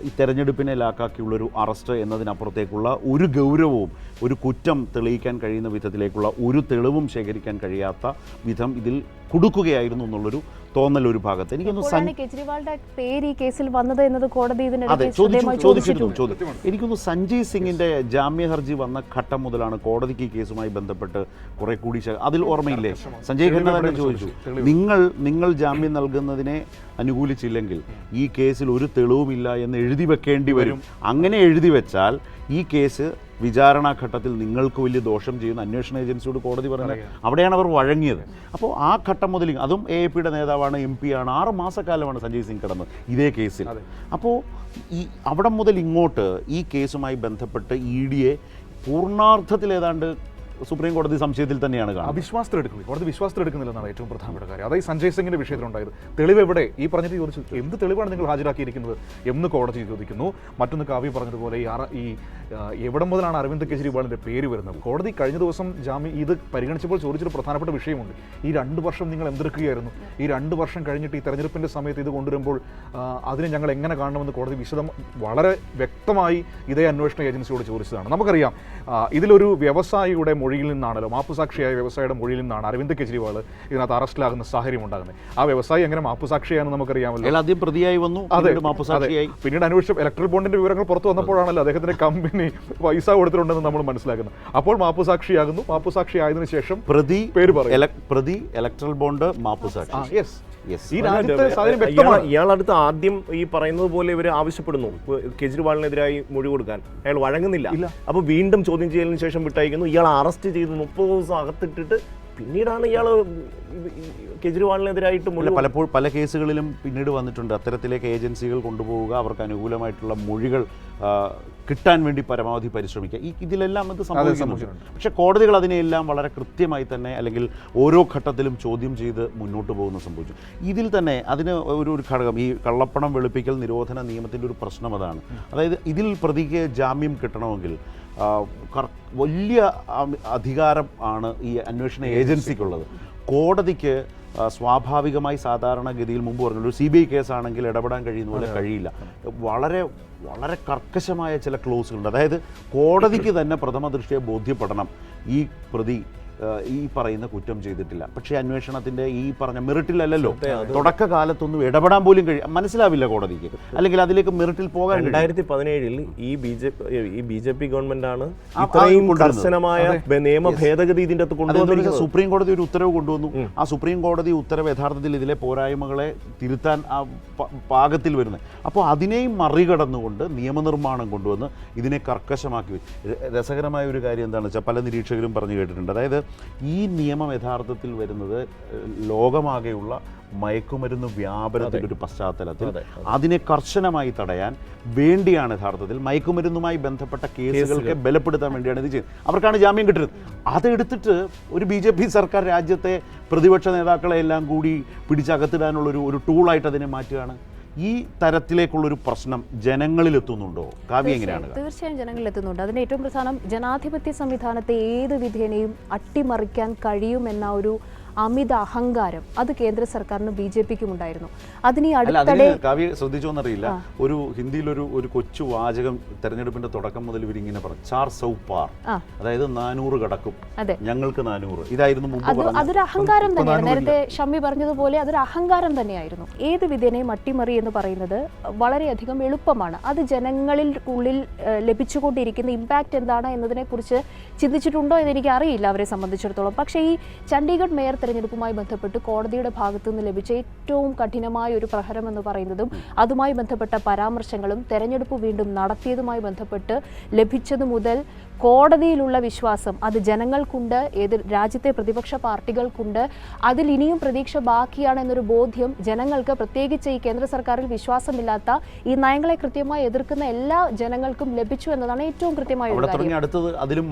ഈ തെരഞ്ഞെടുപ്പിനെ ലാക്കാക്കിയുള്ളൊരു അറസ്റ്റ് എന്നതിനപ്പുറത്തേക്കുള്ള ഒരു ഗൗരവവും, ഒരു കുറ്റം തെളിയിക്കാൻ കഴിയുന്ന വിധത്തിലേക്കുള്ള ഒരു തെളിവും ശേഖരിക്കാൻ കഴിയാത്ത വിധം ഇതിൽ കുടുക്കുകയായിരുന്നു എന്നുള്ളൊരു തോന്നൽ ഒരു ഭാഗത്ത്. എനിക്കൊന്ന് കെജ്രിവാളിന്റെ പേര് ഈ കേസിൽ വന്നത് എന്നത് കോടതി എനിക്കൊന്ന് സഞ്ജയ് സിംഗിന്റെ ജാമ്യ ഹർജി വന്ന ഘട്ടം മുതലാണ് കോടതിക്ക് ഈ കേസുമായി ബന്ധപ്പെട്ട് കുറെ കൂടി അതിൽ ഓർമ്മയില്ലേ, സഞ്ജയ് ഖന്ന തന്നെ ചോദിച്ചു, നിങ്ങൾ ജാമ്യം നൽകുന്നതിനെ അനുകൂലിച്ചില്ലെങ്കിൽ ഈ കേസിൽ ഒരു തെളിവുമില്ല എന്ന് എഴുതി വെക്കേണ്ടി വരും. അങ്ങനെ എഴുതി വെച്ചാൽ ഈ കേസ് വിചാരണാഘട്ടത്തിൽ നിങ്ങൾക്ക് വലിയ ദോഷം ചെയ്യുന്ന അന്വേഷണ ഏജൻസിയോട് കോടതി പറഞ്ഞത്. അവിടെയാണ് അവർ വഴങ്ങിയത്. അപ്പോൾ ആ ഘട്ടം മുതൽ, അതും AAPയുടെ നേതാവാണ്, MP ആണ്, 6 മാസക്കാലമാണ് സഞ്ജയ് സിംഗ് കിടന്നത് ഇതേ കേസിൽ. അപ്പോൾ ഈ അവിടെ മുതൽ ഇങ്ങോട്ട് ഈ കേസുമായി ബന്ധപ്പെട്ട് EDയെ പൂർണ്ണാർത്ഥത്തിൽ ഏതാണ്ട് സുപ്രീം കോടതി സംശയത്തിൽ തന്നെയാണ് കാണുന്നത്. അവിശ്വാസത്തിലെടുക്കുന്നത്, കോടതി വിശ്വാസത്തിലെടുക്കുന്നില്ലെന്നാണ് ഏറ്റവും പ്രധാനപ്പെട്ട കാര്യം. അതായത് സഞ്ജയ് സിംഗിന്റെ വിഷയത്തിലുണ്ടായത് തെളിവ് എവിടെ, ഈ പറഞ്ഞിട്ട് ചോദിച്ചു എന്ത് തെളിവാണ് നിങ്ങൾ ഹാജരാക്കിയിരിക്കുന്നത് എന്ന് കോടതി ചോദിക്കുന്നു. മറ്റൊന്ന് കാവ്യ പറഞ്ഞതുപോലെ ഈ എവിടെ മുതലാണ് അരവിന്ദ് കെജ്രിവാളിന്റെ പേര് വരുന്നത്? കോടതി കഴിഞ്ഞ ദിവസം ഇത് പരിഗണിച്ചപ്പോൾ ചോദിച്ചൊരു പ്രധാനപ്പെട്ട വിഷയമുണ്ട്. ഈ 2 വർഷം നിങ്ങൾ എന്തെടുക്കുകയായിരുന്നു? ഈ 2 വർഷം കഴിഞ്ഞിട്ട് ഈ തെരഞ്ഞെടുപ്പിന്റെ സമയത്ത് ഇത് കൊണ്ടുവരുമ്പോൾ അതിനെ ഞങ്ങൾ എങ്ങനെ കാണണമെന്ന് കോടതി വളരെ വ്യക്തമായി ഇതേ അന്വേഷണ ഏജൻസിയോട് ചോദിച്ചതാണ്. നമുക്കറിയാം ഇതിലൊരു വ്യവസായിയുടെ മൊഴിയിൽ നിന്നാണല്ലോ, മാപ്പുസാക്ഷിയായ വ്യവസായിയുടെ മൊഴിയിൽ നിന്നാണ് അരവിന്ദ് കെജ്രിവാൾ ഇതിനകത്ത് അറസ്റ്റിലാകുന്ന സാഹചര്യം ഉണ്ടാകുന്നത്. ആ വ്യവസായി എങ്ങനെ മാപ്പുസാക്ഷിയാണെന്ന് നമുക്കറിയാമല്ലോ. ആദ്യം പ്രതിയായി വന്നു, പിന്നീട് അന്വേഷിച്ച ഇലക്ട്രൽ ബോണ്ടിന്റെ വിവരങ്ങൾ പുറത്തു വന്നപ്പോഴാണല്ലോ അദ്ദേഹത്തിന്റെ കമ്പനി പൈസ കൊടുത്തിട്ടുണ്ടെന്ന് നമ്മൾ മനസ്സിലാക്കുന്നത്. അപ്പോൾ മാപ്പുസാക്ഷിയാകുന്നു. മാപ്പുസാക്ഷി ആയതിനു ശേഷം പേര് പറയും, പ്രതി, ഇലക്ട്രൽ ബോണ്ട്, മാപ്പുസാക്ഷി. ഇയാളടുത്ത് ആദ്യം ഈ പറയുന്നത് പോലെ ഇവർ ആവശ്യപ്പെടുന്നു കെജ്രിവാളിനെതിരായി മൊഴി കൊടുക്കാൻ. അയാൾ വഴങ്ങുന്നില്ല. അപ്പോൾ വീണ്ടും ചോദ്യം ചെയ്യലിന് ശേഷം വിട്ടയക്കുന്നു. ഇയാൾ അറസ്റ്റ് ചെയ്ത് 30 ദിവസം അകത്തിട്ടിട്ട് പിന്നീടാണ് ഇയാൾ കെജ്രിവാളിനെതിരായിട്ട് പല കേസുകളിലും പിന്നീട് വന്നിട്ടുണ്ട്. അത്തരത്തിലേക്ക് ഏജൻസികൾ കൊണ്ടുപോവുക, അവർക്ക് അനുകൂലമായിട്ടുള്ള മൊഴികൾ കിട്ടാൻ വേണ്ടി പരമാവധി പരിശ്രമിക്കുക. ഇതിലെല്ലാം ഇത് സംഭവിക്കുന്നുണ്ട്. പക്ഷേ കോടതികൾ അതിനെയെല്ലാം വളരെ കൃത്യമായി തന്നെ, അല്ലെങ്കിൽ ഓരോ ഘട്ടത്തിലും ചോദ്യം ചെയ്ത് മുന്നോട്ട് പോകുന്ന സംഭവിച്ചു. ഇതിൽ തന്നെ അതിന് ഒരു ഘടകം, ഈ കള്ളപ്പണം വെളുപ്പിക്കൽ നിരോധന നിയമത്തിൻ്റെ ഒരു പ്രശ്നം അതാണ്. അതായത് ഇതിൽ പ്രതിക്ക് ജാമ്യം കിട്ടണമെങ്കിൽ വലിയ അധികാരം ആണ് ഈ അന്വേഷണ ഏജൻസിക്കുള്ളത്. കോടതിക്ക് സ്വാഭാവികമായി സാധാരണഗതിയിൽ മുമ്പ് പറഞ്ഞൊരു CBI കേസാണെങ്കിൽ ഇടപെടാൻ കഴിയുന്ന പോലെ കഴിയില്ല. വളരെ വളരെ കർക്കശമായ ചില ക്ലോസുകളുണ്ട്. അതായത് കോടതിക്ക് തന്നെ പ്രഥമ ദൃഷ്ടിയെ ബോധ്യപ്പെടണം ഈ പ്രതി ഈ പറയുന്ന കുറ്റം ചെയ്തിട്ടില്ല. പക്ഷേ അന്വേഷണത്തിൻ്റെ ഈ പറഞ്ഞ മെറിറ്റിലല്ലോ, തുടക്കകാലത്തൊന്നും ഇടപെടാൻ പോലും മനസ്സിലാവില്ല കോടതിക്ക്, അല്ലെങ്കിൽ അതിലേക്ക് മെറിറ്റിൽ പോകാൻ. 2017 ഈ BJP ഗവൺമെന്റാണ് ഇത്രയും കർശനമായ നിയമ ഭേദഗതി ഇതിൻ്റെ അകത്ത് കൊണ്ടുവന്നത്. സുപ്രീം കോടതി ഒരു ഉത്തരവ് കൊണ്ടുവന്നു. ആ സുപ്രീം കോടതി ഉത്തരവ് യഥാർത്ഥത്തിൽ ഇതിലെ പോരായ്മകളെ തിരുത്താൻ പാകത്തിൽ വരുന്നത്. അപ്പോൾ അതിനെയും മറികടന്നുകൊണ്ട് നിയമനിർമ്മാണം കൊണ്ടുവന്ന് ഇതിനെ കർക്കശമാക്കി. രസകരമായ ഒരു കാര്യം എന്താണെന്ന് വെച്ചാൽ പല നിരീക്ഷകരും പറഞ്ഞു കേട്ടിട്ടുണ്ട്. അതായത് ഈ നിയമം യഥാർത്ഥത്തിൽ വരുന്നത് ലോകമാകെയുള്ള മയക്കുമരുന്ന് വ്യാപനത്തിൻ്റെ ഒരു പശ്ചാത്തലത്തിൽ അതിനെ കർശനമായി തടയാൻ വേണ്ടിയാണ് യഥാർത്ഥത്തിൽ മയക്കുമരുന്നുമായി ബന്ധപ്പെട്ട കേസുകൾക്ക് ബലപ്പെടുത്താൻ വേണ്ടിയാണ് ഇത് ചെയ്യുന്നത്. അവർക്കാണ് ജാമ്യം കിട്ടുന്നത്. അതെടുത്തിട്ട് ഒരു BJP സർക്കാർ രാജ്യത്തെ പ്രതിപക്ഷ നേതാക്കളെ എല്ലാം കൂടി പിടിച്ചകത്തിടാനുള്ളൊരു ഒരു ടൂളായിട്ട് അതിനെ മാറ്റുകയാണ്. ഈ തരത്തിലേക്കുള്ളൊരു പ്രശ്നം ജനങ്ങളിലെത്തുന്നുണ്ടോ? കാവ്യ എങ്ങനെയാണ്? തീർച്ചയായും ജനങ്ങളിലെത്തുന്നുണ്ട്. അതിന് ഏറ്റവും പ്രധാനം ജനാധിപത്യ സംവിധാനത്തെ ഏത് വിധേനയും അട്ടിമറിക്കാൻ കഴിയുമെന്ന ഒരു അമിത അഹങ്കാരം അത് കേന്ദ്ര സർക്കാരിനും BJPക്കും ഉണ്ടായിരുന്നു. അതിന് അടുത്തിടെ കാവ്യ ശ്രദ്ധിച്ചോന്നറിയില്ല, ഒരു ഹിന്ദിയിലൊരു ഒരു കൊച്ചു വാചകം തെരഞ്ഞെടുപ്പിന്റെ തുടക്കം മുതൽ ഇവരിങ്ങനെ പറഞ്ഞു, 400 പാർ, അതായത് 400 കടക്കും, ഞങ്ങൾക്ക് 400. ഇതായിരുന്നു മുമ്പ്. അതൊരു അഹങ്കാരം തന്നെയാണ്. നേരത്തെ ഷമ്മി പറഞ്ഞതുപോലെ അതൊരു അഹങ്കാരം തന്നെയായിരുന്നു. ഏത് വിധേനയും അട്ടിമറി എന്ന് പറയുന്നത് വളരെയധികം എളുപ്പമാണ്. അത് ജനങ്ങളിൽ ഉള്ളിൽ ലഭിച്ചുകൊണ്ടിരിക്കുന്ന ഇമ്പാക്റ്റ് എന്താണ് എന്നതിനെ കുറിച്ച് ചിന്തിച്ചിട്ടുണ്ടോ എന്ന് എനിക്ക് അറിയില്ല അവരെ സംബന്ധിച്ചിടത്തോളം. പക്ഷേ ഈ ചണ്ഡീഗഡ് മേയർ തെരഞ്ഞെടുപ്പുമായി ബന്ധപ്പെട്ട് കോടതിയുടെ ഭാഗത്തു നിന്ന് ലഭിച്ച ഏറ്റവും കഠിനമായ ഒരു പ്രഹരം എന്ന് പറയുന്നതും അതുമായി ബന്ധപ്പെട്ട പരാമർശങ്ങളും തെരഞ്ഞെടുപ്പ് വീണ്ടും നടത്തിയതുമായി ബന്ധപ്പെട്ട് ലഭിച്ചതു മുതൽ കോടതിയിലുള്ള വിശ്വാസം അത് ജനങ്ങൾക്കുണ്ട്, രാജ്യത്തെ പ്രതിപക്ഷ പാർട്ടികൾക്കുണ്ട്. അതിൽ ഇനിയും പ്രതീക്ഷ ബാക്കിയാണ് എന്നൊരു ബോധ്യം ജനങ്ങൾക്ക്, പ്രത്യേകിച്ച് ഈ കേന്ദ്ര സർക്കാരിൽ വിശ്വാസമില്ലാത്ത ഈ നയങ്ങളെ കൃത്യമായി എതിർക്കുന്ന എല്ലാ ജനങ്ങൾക്കും ലഭിച്ചു എന്നതാണ് ഏറ്റവും കൃത്യമായ ഒരു കാര്യം.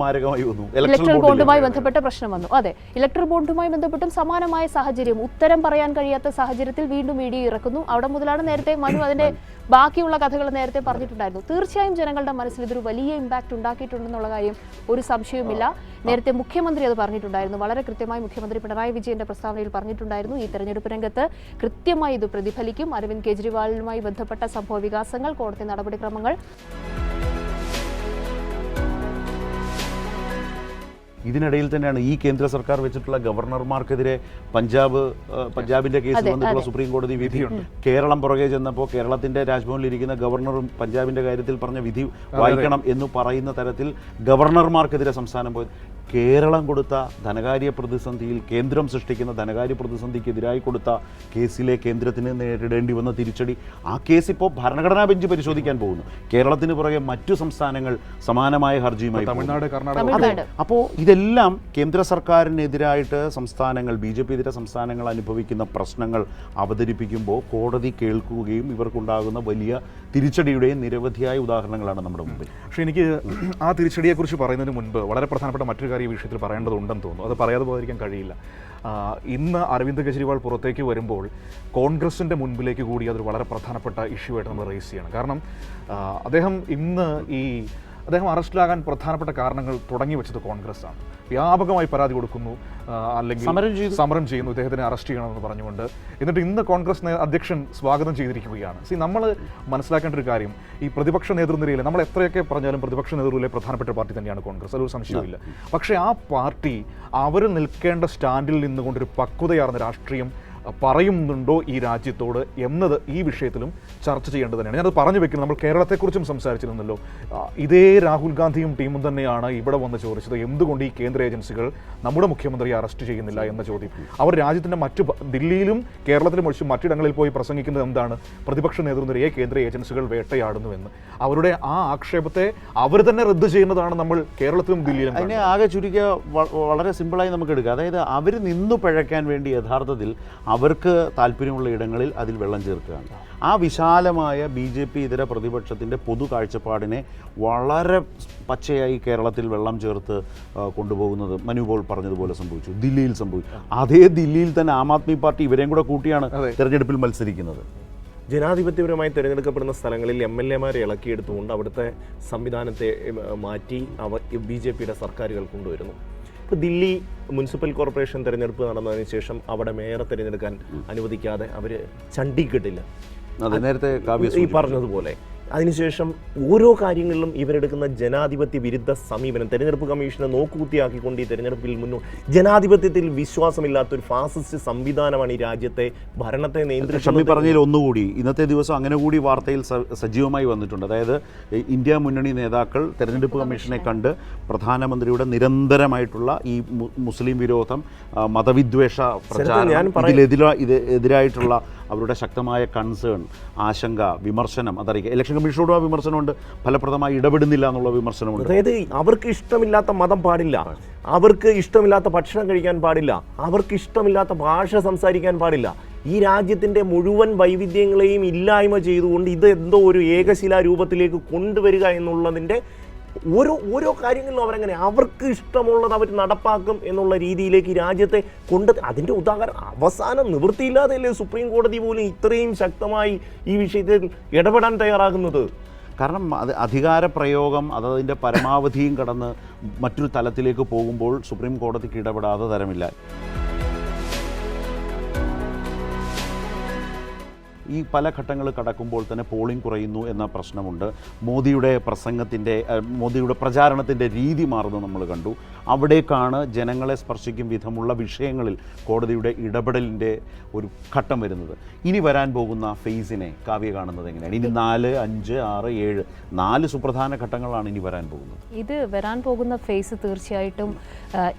ഇലക്ട്രൽ ബോണ്ടുമായി ബന്ധപ്പെട്ട പ്രശ്നം വന്നു. അതെ, ഇലക്ട്രൽ ബോണ്ടുമായി ബന്ധപ്പെട്ടും സമാനമായ സാഹചര്യം, ഉത്തരം പറയാൻ കഴിയാത്ത സാഹചര്യത്തിൽ വീണ്ടും വീഡിയോ ഇറക്കുന്നു. അവിടെ മുതലാണ് നേരത്തെ മനു അതിന്റെ ബാക്കിയുള്ള കഥകൾ നേരത്തെ പറഞ്ഞിട്ടുണ്ടായിരുന്നു. തീർച്ചയായും ജനങ്ങളുടെ മനസ്സിൽ ഇതൊരു വലിയ ഇമ്പാക്റ്റ് ഉണ്ടാക്കിയിട്ടുണ്ടെന്നുള്ള കാര്യം ഒരു സംശയവുമില്ല. നേരത്തെ മുഖ്യമന്ത്രി അത് പറഞ്ഞിട്ടുണ്ടായിരുന്നു. വളരെ കൃത്യമായി മുഖ്യമന്ത്രി പിണറായി വിജയന്റെ പ്രസ്താവനയിൽ പറഞ്ഞിട്ടുണ്ടായിരുന്നു, ഈ തെരഞ്ഞെടുപ്പ് രംഗത്ത് കൃത്യമായി ഇത് പ്രതിഫലിക്കും. അരവിന്ദ് കെജ്രിവാളുമായി ബന്ധപ്പെട്ട സംഭവ വികാസങ്ങൾ, കോടതി നടപടിക്രമങ്ങൾ. ഇതിനിടയിൽ തന്നെയാണ് ഈ കേന്ദ്ര സർക്കാർ വെച്ചിട്ടുള്ള ഗവർണർമാർക്കെതിരെ പഞ്ചാബിന്റെ കേസിൽ വന്നിട്ടുള്ള സുപ്രീം കോടതി വിധിയുണ്ട്. കേരളം പുറകെ ചെന്നപ്പോൾ കേരളത്തിന്റെ രാജ്ഭവനിലിരിക്കുന്ന ഗവർണറും പഞ്ചാബിന്റെ കാര്യത്തിൽ പറഞ്ഞ വിധി വായിക്കണം എന്ന് പറയുന്ന തരത്തിൽ ഗവർണർമാർക്കെതിരെ സംസ്ഥാനം പോയത്. കേരളം കൊടുത്ത ധനകാര്യ പ്രതിസന്ധിയിൽ, കേന്ദ്രം സൃഷ്ടിക്കുന്ന ധനകാര്യ പ്രതിസന്ധിക്കെതിരായി കൊടുത്ത കേസിലെ കേന്ദ്രത്തിന് നേരിടേണ്ടി വന്ന തിരിച്ചടി, ആ കേസ് ഇപ്പോൾ ഭരണഘടനാ ബെഞ്ച് പരിശോധിക്കാൻ പോകുന്നു. കേരളത്തിന് പുറകെ മറ്റു സംസ്ഥാനങ്ങൾ സമാനമായ ഹർജിയുമായി, തമിഴ്നാട്, കർണാടക. അപ്പോൾ ഇതെല്ലാം കേന്ദ്ര സർക്കാരിനെതിരായിട്ട് സംസ്ഥാനങ്ങൾ, BJP ഇതര സംസ്ഥാനങ്ങൾ അനുഭവിക്കുന്ന പ്രശ്നങ്ങൾ അവതരിപ്പിക്കുമ്പോൾ കോടതി കേൾക്കുകയും ഇവർക്കുണ്ടാകുന്ന വലിയ തിരിച്ചടിയുടെയും നിരവധിയായ ഉദാഹരണങ്ങളാണ് നമ്മുടെ മുമ്പിൽ. പക്ഷേ എനിക്ക് ആ തിരിച്ചടിയെക്കുറിച്ച് പറയുന്നതിന് മുൻപ് വളരെ പ്രധാനപ്പെട്ട മറ്റൊരു കാര്യം ഈ വിഷയത്തിൽ പറയേണ്ടതുണ്ടെന്ന് തോന്നുന്നു. അത് പറയാതെ പോകാതിരിക്കാൻ കഴിയില്ല. ഇന്ന് അരവിന്ദ് കെജ്രിവാൾ പുറത്തേക്ക് വരുമ്പോൾ കോൺഗ്രസിൻ്റെ മുൻപിലേക്ക് കൂടി അതൊരു വളരെ പ്രധാനപ്പെട്ട ഇഷ്യൂ ആയിട്ട് നമ്മൾ റേസ് ചെയ്യണം. കാരണം അദ്ദേഹം അറസ്റ്റിലാകാൻ പ്രധാനപ്പെട്ട കാരണങ്ങൾ തുടങ്ങി വെച്ചത് കോൺഗ്രസ്സാണ്. വ്യാപകമായി പരാതി കൊടുക്കുന്നു, അല്ലെങ്കിൽ സമരം ചെയ്യുന്നു, ഇദ്ദേഹത്തിനെ അറസ്റ്റ് ചെയ്യണമെന്ന് പറഞ്ഞുകൊണ്ട്. എന്നിട്ട് ഇന്ന് കോൺഗ്രസ് അധ്യക്ഷൻ സ്വാഗതം ചെയ്തിരിക്കുകയാണ്. നമ്മൾ മനസ്സിലാക്കേണ്ട ഒരു കാര്യം, ഈ പ്രതിപക്ഷ നേതൃനിരയിലെ, നമ്മൾ എത്രയൊക്കെ പറഞ്ഞാലും പ്രതിപക്ഷ നേതൃത്വത്തിലെ പ്രധാനപ്പെട്ട പാർട്ടി തന്നെയാണ് കോൺഗ്രസ്, അതൊരു സംശയമില്ല. പക്ഷേ ആ പാർട്ടി അവർ നിൽക്കേണ്ട സ്റ്റാൻഡിൽ നിന്നുകൊണ്ടൊരു പക്വതയാർന്ന രാഷ്ട്രീയം പറയുന്നുണ്ടോ ഈ രാജ്യത്തോട് എന്നത് ഈ വിഷയത്തിലും ചർച്ച ചെയ്യേണ്ടത് തന്നെയാണ്. ഞാനത് പറഞ്ഞു വെക്കുന്നത്, നമ്മൾ കേരളത്തെക്കുറിച്ചും സംസാരിച്ചിരുന്നല്ലോ. ഇതേ രാഹുൽ ഗാന്ധിയും ടീമും തന്നെയാണ് ഇവിടെ വന്ന് ചോദിച്ചത്, എന്തുകൊണ്ട് ഈ കേന്ദ്ര ഏജൻസികൾ നമ്മുടെ മുഖ്യമന്ത്രിയെ അറസ്റ്റ് ചെയ്യുന്നില്ല എന്ന ചോദ്യം. അവർ രാജ്യത്തിൻ്റെ ദില്ലിയിലും കേരളത്തിലും ഒഴിച്ച് മറ്റിടങ്ങളിൽ പോയി പ്രസംഗിക്കുന്നത് എന്താണ്? പ്രതിപക്ഷ നേതൃനിരയെ കേന്ദ്ര ഏജൻസികൾ വേട്ടയാടുന്നുവെന്ന്. അവരുടെ ആ ആക്ഷേപത്തെ അവർ തന്നെ റദ്ദ് ചെയ്യുന്നതാണ് നമ്മൾ കേരളത്തിലും ദില്ലിയിലും. അതിനെ ആകെ ചുരുക്കിയ വളരെ സിമ്പിളായി നമുക്ക് എടുക്കാം. അതായത് അവർ നിന്നു പിഴയ്ക്കാൻ വേണ്ടി യഥാർത്ഥത്തിൽ അവർക്ക് താല്പര്യമുള്ള ഇടങ്ങളിൽ അതിൽ വെള്ളം ചേർക്കുകയാണ്. ആ വിശാലമായ BJP ഇതര പ്രതിപക്ഷത്തിൻ്റെ പൊതു കാഴ്ചപ്പാടിനെ വളരെ പച്ചയായി കേരളത്തിൽ വെള്ളം ചേർത്ത് കൊണ്ടുപോകുന്നത് മനു പോൾ പറഞ്ഞതുപോലെ സംഭവിച്ചു, ദില്ലിയിൽ സംഭവിച്ചു. അതേ ദില്ലിയിൽ തന്നെ ആം ആദ്മി പാർട്ടി ഇവരെയും കൂടെ കൂട്ടിയാണ് തെരഞ്ഞെടുപ്പിൽ മത്സരിക്കുന്നത്. ജനാധിപത്യപരമായി തിരഞ്ഞെടുക്കപ്പെടുന്ന സ്ഥലങ്ങളിൽ MLA-മാരെ ഇളക്കിയെടുത്തുകൊണ്ട് അവിടുത്തെ സംവിധാനത്തെ മാറ്റി BJPയുടെ സർക്കാരുകൾ കൊണ്ടുവരുന്നു. ഇപ്പോൾ ദില്ലി മുനിസിപ്പൽ കോർപ്പറേഷൻ തിരഞ്ഞെടുപ്പ് നടന്നതിന് ശേഷം അവിടെ മേയറെ തിരഞ്ഞെടുക്കാൻ അനുവദിക്കാതെ അവർ ചണ്ഡീഗഡില്ല, നേരത്തെ ഈ പറഞ്ഞതുപോലെ അതിനുശേഷം ഓരോ കാര്യങ്ങളിലും ഇവരെടുക്കുന്ന ജനാധിപത്യ വിരുദ്ധ സമീപനം, തെരഞ്ഞെടുപ്പ് കമ്മീഷനെ നോക്കുകുത്തിയാക്കിക്കൊണ്ട് ഈ തെരഞ്ഞെടുപ്പിൽ ജനാധിപത്യത്തിൽ വിശ്വാസമില്ലാത്തൊരു ഫാസിസ്റ്റ് സംവിധാനമാണ് ഈ രാജ്യത്തെ ഭരണത്തെ നിയന്ത്രിക്കുന്നത്. പറഞ്ഞതിൽ ഒന്നുകൂടി ഇന്നത്തെ ദിവസം അങ്ങനെ കൂടി വാർത്തയിൽ സജീവമായി വന്നിട്ടുണ്ട്. അതായത് ഇന്ത്യ മുന്നണി നേതാക്കൾ തെരഞ്ഞെടുപ്പ് കമ്മീഷനെ കണ്ട് പ്രധാനമന്ത്രിയുടെ നിരന്തരമായിട്ടുള്ള ഈ മുസ്ലിം വിരോധം, മതവിദ്വേഷ പ്രചാരണം, എതിരായിട്ടുള്ള അവരുടെ ശക്തമായ കൺസേൺ, ആശങ്ക, വിമർശനം അതറിയിക്കുക. ഇലക്ഷൻ കമ്മീഷനോടും ആ വിമർശനമുണ്ട്, ഫലപ്രദമായി ഇടപെടുന്നില്ല എന്നുള്ള വിമർശനമുണ്ട്. അതായത് അവർക്ക് ഇഷ്ടമില്ലാത്ത മതം പാടില്ല, അവർക്ക് ഇഷ്ടമില്ലാത്ത ഭക്ഷണം കഴിക്കാൻ പാടില്ല, അവർക്ക് ഇഷ്ടമില്ലാത്ത ഭാഷ സംസാരിക്കാൻ പാടില്ല. ഈ രാജ്യത്തിൻ്റെ മുഴുവൻ വൈവിധ്യങ്ങളെയും ഇല്ലായ്മ ചെയ്തുകൊണ്ട് ഇത് എന്തോ ഒരു ഏകശിലാ രൂപത്തിലേക്ക് കൊണ്ടുവരിക എന്നുള്ളതിൻ്റെ ഓരോ കാര്യങ്ങളിലും അവരങ്ങനെ അവർക്ക് ഇഷ്ടമുള്ളത് അവർ നടപ്പാക്കും എന്നുള്ള രീതിയിലേക്ക് ഈ രാജ്യത്തെ അതിൻ്റെ ഉദാഹരണം അവസാനം നിവൃത്തിയില്ലാതെയല്ലേ സുപ്രീം കോടതി പോലും ഇത്രയും ശക്തമായി ഈ വിഷയത്തിൽ ഇടപെടാൻ തയ്യാറാകുന്നത്. കാരണം അത് അധികാര പ്രയോഗം അതതിൻ്റെ പരമാവധിയും കടന്ന് മറ്റൊരു തലത്തിലേക്ക് പോകുമ്പോൾ സുപ്രീം കോടതിക്ക് ഇടപെടാതെ തരമില്ല. ഈ പല ഘട്ടങ്ങൾ കടക്കുമ്പോൾ തന്നെ പോളിംഗ് കുറയുന്നു എന്ന പ്രശ്നമുണ്ട്. മോദിയുടെ പ്രചാരണത്തിൻ്റെ രീതി മാറുന്നത് നമ്മൾ കണ്ടു. അവിടേക്കാണ് ജനങ്ങളെ സ്പർശിക്കും വിധമുള്ള വിഷയങ്ങളിൽ കോടതിയുടെ ഇടപെടലിൻ്റെ ഒരു ഘട്ടം വരുന്നത്. ഇനി വരാൻ പോകുന്ന ഫേസിനെ കാവ്യ കാണുന്നത് എങ്ങനെയാണ്? ഇനി 4, 5, 6, 7 4 സുപ്രധാന ഘട്ടങ്ങളാണ് ഇനി വരാൻ പോകുന്നത്. ഇത് വരാൻ പോകുന്ന ഫേസ് തീർച്ചയായിട്ടും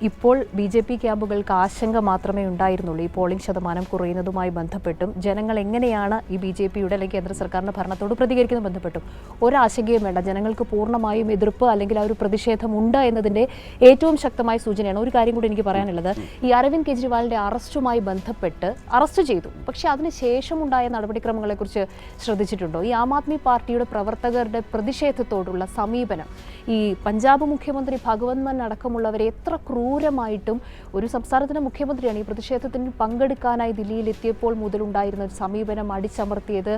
ഇപ്പോൾ BJP ക്യാമ്പുകൾക്ക് ആശങ്ക മാത്രമേ ഉണ്ടായിരുന്നുള്ളൂ. ഈ പോളിംഗ് ശതമാനം കുറയുന്നതുമായി ബന്ധപ്പെട്ടും ജനങ്ങൾ എങ്ങനെയാണ് ഈ BJPയുടെ അല്ലെങ്കിൽ കേന്ദ്ര സർക്കാരിൻ്റെ ഭരണത്തോട് പ്രതികരിക്കുന്നത് ബന്ധപ്പെട്ടും ഒരാശങ്കയും വേണ്ട. ജനങ്ങൾക്ക് പൂർണ്ണമായും എതിർപ്പ് അല്ലെങ്കിൽ ആ ഒരു പ്രതിഷേധം ഉണ്ട് എന്നതിൻ്റെ ഏറ്റവും ശക്തമായ സൂചനയാണ്. ഒരു കാര്യം കൂടി എനിക്ക് പറയാനുള്ളത്, ഈ അരവിന്ദ് കെജ്രിവാളിൻ്റെ അറസ്റ്റുമായി ബന്ധപ്പെട്ട് അറസ്റ്റ് ചെയ്തു, പക്ഷേ അതിനുശേഷമുണ്ടായ നടപടിക്രമങ്ങളെക്കുറിച്ച് ശ്രദ്ധിച്ചിട്ടുണ്ടോ? ഈ ആം ആദ്മി പാർട്ടിയുടെ പ്രവർത്തകരുടെ പ്രതിഷേധത്തോടുള്ള സമീപനം, ഈ പഞ്ചാബ് മുഖ്യമന്ത്രി ഭഗവന്ത് മാൻ അടക്കമുള്ളവരെ എത്ര ക്രൂരമായിട്ടും, ഒരു സംസ്ഥാനത്തിൻ്റെ മുഖ്യമന്ത്രിയാണ്, ഈ പ്രതിഷേധത്തിന് പങ്കെടുക്കാനായി ദില്ലിയിലെത്തിയപ്പോൾ മുതലുണ്ടായിരുന്ന ഒരു സമീപനം അടിച്ചമർത്തിയത്,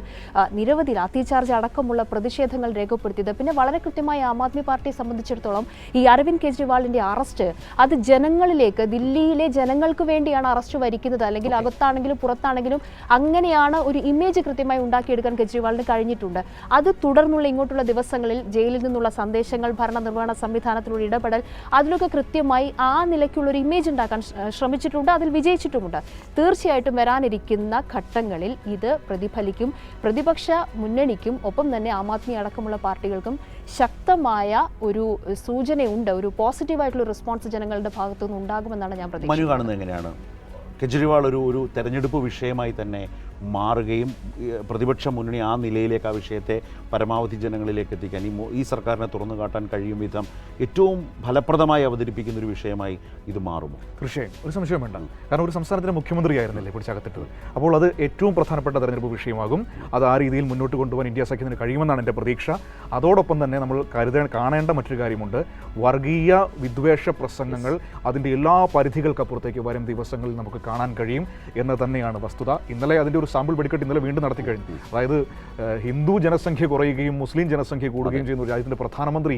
നിരവധി ലാത്തിചാർജ് അടക്കമുള്ള പ്രതിഷേധങ്ങൾ രേഖപ്പെടുത്തിയത്. പിന്നെ വളരെ കൃത്യമായി ആം ആദ്മി പാർട്ടിയെ സംബന്ധിച്ചിടത്തോളം ഈ അരവിന്ദ് കെജ്രിവാളിൻ്റെ അറസ്റ്റ് അത് ജനങ്ങളിലേക്ക്, ദില്ലിയിലെ ജനങ്ങൾക്ക് വേണ്ടിയാണ് അറസ്റ്റ് വരിക്കുന്നത്, അല്ലെങ്കിൽ അകത്താണെങ്കിലും പുറത്താണെങ്കിലും അങ്ങനെയാണ് ഒരു ഇമേജ് കൃത്യമായി ഉണ്ടാക്കിയെടുക്കാൻ കെജ്രിവാളിന് കഴിഞ്ഞിട്ടുണ്ട്. അത് തുടർന്നുള്ള ഇങ്ങോട്ടുള്ള ദിവസങ്ങളിൽ ജയിലിൽ നിന്നുള്ള സന്ദേശങ്ങൾ, ഭരണനിർവഹണ സംവിധാനത്തിലുള്ള ഇടപെടൽ, അതിലൊക്കെ കൃത്യമായി ആ നിലയ്ക്കുള്ളൊരു ഇമേജ് ഉണ്ടാക്കാൻ ശ്രമിച്ചിട്ടുണ്ട്, അതിൽ വിജയിച്ചിട്ടുമുണ്ട്. തീർച്ചയായിട്ടും വരാനിരിക്കുന്ന ഘട്ടങ്ങളിൽ ഇത് പ്രതിഫലിക്കും. പ്രതിപക്ഷ മുന്നണിക്കും ഒപ്പം തന്നെ ആം ആദ്മി അടക്കമുള്ള പാർട്ടികൾക്കും ശക്തമായ ഒരു സൂചനയുണ്ട്, ഒരു പോസിറ്റീവായിട്ടുള്ള റെസ്പോൺസ് ജനങ്ങളുടെ ഭാഗത്തുനിന്ന് ഉണ്ടാകുമെന്നാണ് ഞാൻ പ്രതീക്ഷിക്കുന്നത്. കാണുന്നത് എങ്ങനെയാണ്? കെജ്രിവാൾ ഒരു തെരഞ്ഞെടുപ്പ് വിഷയമായി തന്നെ മാറുകയും പ്രതിപക്ഷ മുന്നണി ആ നിലയിലേക്ക് ആ വിഷയത്തെ പരമാവധി ജനങ്ങളിലേക്ക് എത്തിക്കാൻ ഈ സർക്കാരിനെ തുറന്നു കാട്ടാൻ കഴിയും വിധം ഏറ്റവും ഫലപ്രദമായി അവതരിപ്പിക്കുന്ന ഒരു വിഷയമായി ഇത് മാറുമോ? തീർച്ചയായും, ഒരു സംശയം വേണ്ട. കാരണം ഒരു സംസ്ഥാനത്തിൻ്റെ മുഖ്യമന്ത്രിയായിരുന്നില്ലേ പിടിച്ചകത്തിട്ടത്. അപ്പോൾ അത് ഏറ്റവും പ്രധാനപ്പെട്ട തെരഞ്ഞെടുപ്പ് വിഷയമാകും. അത് ആ രീതിയിൽ മുന്നോട്ട് കൊണ്ടുപോകാൻ ഇന്ത്യ സഖ്യത്തിന് കഴിയുമെന്നാണ് എൻ്റെ പ്രതീക്ഷ. അതോടൊപ്പം തന്നെ നമ്മൾ കാണേണ്ട മറ്റൊരു കാര്യമുണ്ട്. വർഗീയ വിദ്വേഷ പ്രസംഗങ്ങൾ അതിൻ്റെ എല്ലാ പരിധികൾക്കപ്പുറത്തേക്ക് വരും ദിവസങ്ങളിൽ നമുക്ക് കാണാൻ കഴിയും എന്ന് തന്നെയാണ് വസ്തുത. ഇന്നലെ അതിൻ്റെ ഒരു സാമ്പിൾ വെടിക്കെട്ട് ഇന്നലെ വീണ്ടും നടത്തി കഴിഞ്ഞു. അതായത് ഹിന്ദു ജനസംഖ്യ കുറയുകയും മുസ്ലിം ജനസംഖ്യ കൂടുകയും ചെയ്യുന്ന ഒരു രാജ്യത്തിൻ്റെ പ്രധാനമന്ത്രി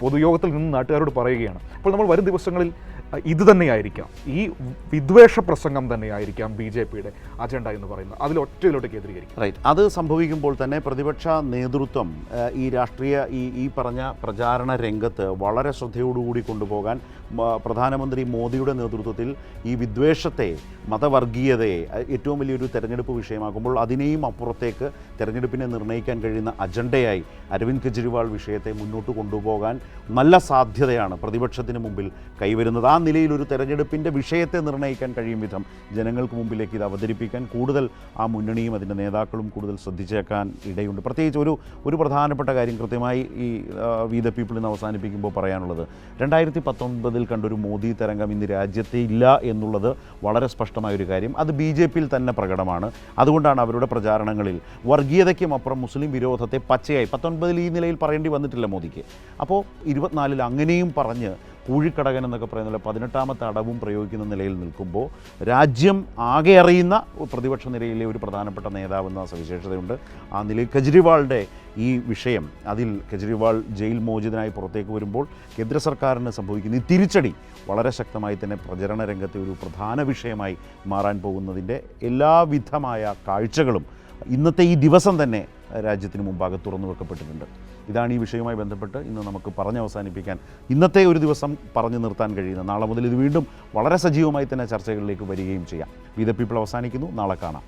പൊതുയോഗത്തിൽ നിന്ന് നാട്ടുകാരോട് പറയുകയാണ്. അപ്പോൾ നമ്മൾ വരും ദിവസങ്ങളിൽ ഇത് തന്നെയായിരിക്കാം, ഈ വിദ്വേഷ പ്രസംഗം തന്നെയായിരിക്കാം BJPയുടെ അജണ്ട എന്ന് പറയുന്നത്. അതിലൊറ്റയിലോട്ട് കേന്ദ്രീകരിക്കും. റൈറ്റ്. അത് സംഭവിക്കുമ്പോൾ തന്നെ പ്രതിപക്ഷ നേതൃത്വം ഈ രാഷ്ട്രീയ ഈ പറഞ്ഞ പ്രചാരണ രംഗത്ത് വളരെ ശ്രദ്ധയോടുകൂടി കൊണ്ടുപോകാൻ പ്രധാനമന്ത്രി മോദിയുടെ നേതൃത്വത്തിൽ ഈ വിദ്വേഷത്തെ, മതവർഗീയതയെ ഏറ്റവും വലിയൊരു തെരഞ്ഞെടുപ്പ് വിഷയമാക്കുമ്പോൾ അതിനെയും അപ്പുറത്തേക്ക് തെരഞ്ഞെടുപ്പിനെ നിർണ്ണയിക്കാൻ കഴിയുന്ന അജണ്ടയായി അരവിന്ദ് കെജ്രിവാൾ വിഷയത്തെ മുന്നോട്ട് കൊണ്ടുപോകാൻ നല്ല സാധ്യതയാണ് പ്രതിപക്ഷത്തിന് മുമ്പിൽ കൈവരുന്നത്. ആ നിലയിൽ ഒരു തെരഞ്ഞെടുപ്പിൻ്റെ വിഷയത്തെ നിർണ്ണയിക്കാൻ കഴിയും വിധം ജനങ്ങൾക്ക് മുമ്പിലേക്ക് ഇത് അവതരിപ്പിക്കാൻ കൂടുതൽ ആ മുന്നണിയും അതിൻ്റെ നേതാക്കളും കൂടുതൽ ശ്രദ്ധിച്ചേക്കാൻ ഇടയുണ്ട്. പ്രത്യേകിച്ച് ഒരു പ്രധാനപ്പെട്ട കാര്യം കൃത്യമായി ഈ വി ദ പീപ്പിൾ ഇന്ന് അവസാനിപ്പിക്കുമ്പോൾ പറയാനുള്ളത്, 2019 കണ്ടൊരു മോദി തരംഗം ഇന്ന് രാജ്യത്തെ ഇല്ല എന്നുള്ളത് വളരെ സ്പഷ്ടമായൊരു കാര്യം. അത് BJPയിൽ തന്നെ പ്രകടമാണ്. അതുകൊണ്ടാണ് അവരുടെ പ്രചാരണങ്ങളിൽ വർഗീയതയ്ക്കും അപ്പുറം മുസ്ലിം വിരോധത്തെ പച്ചയായി 19 ഈ നിലയിൽ പറയേണ്ടി വന്നിട്ടില്ല മോദിക്ക്. അപ്പോൾ 24 അങ്ങനെയും പറഞ്ഞ് പൂഴിക്കടകൻ എന്നൊക്കെ പറയുന്ന 18ാമത്തെ അടവും പ്രയോഗിക്കുന്ന നിലയിൽ നിൽക്കുമ്പോൾ രാജ്യം ആകെ അറിയുന്ന പ്രതിപക്ഷ നിരയിലെ ഒരു പ്രധാനപ്പെട്ട നേതാവെന്ന സവിശേഷതയുണ്ട്. ആ നിലയിൽ കെജ്രിവാളിൻ്റെ ഈ വിഷയം, അതിൽ കെജ്രിവാൾ ജയിൽ മോചിതനായി പുറത്തേക്ക് വരുമ്പോൾ കേന്ദ്ര സർക്കാരിന് സംഭവിക്കുന്ന ഈ തിരിച്ചടി വളരെ ശക്തമായി തന്നെ പ്രചരണ രംഗത്തെ ഒരു പ്രധാന വിഷയമായി മാറാൻ പോകുന്നതിൻ്റെ എല്ലാവിധമായ കാഴ്ചകളും ഇന്നത്തെ ഈ ദിവസം തന്നെ രാജ്യത്തിന് മുമ്പാകെ തുറന്നു വെക്കപ്പെട്ടിട്ടുണ്ട്. ഇതാണ് ഈ വിഷയവുമായി ബന്ധപ്പെട്ട് ഇന്ന് നമുക്ക് അവസാനിപ്പിക്കാൻ, ഇന്നത്തെ ഒരു ദിവസം പറഞ്ഞു നിർത്താൻ കഴിയുന്ന. നാളെ മുതൽ ഇത് വീണ്ടും വളരെ സജീവമായി തന്നെ ചർച്ചകളിലേക്ക് വരികയും ചെയ്യാം. വി ദ പീപ്പിൾ അവസാനിക്കുന്നു. നാളെ കാണാം.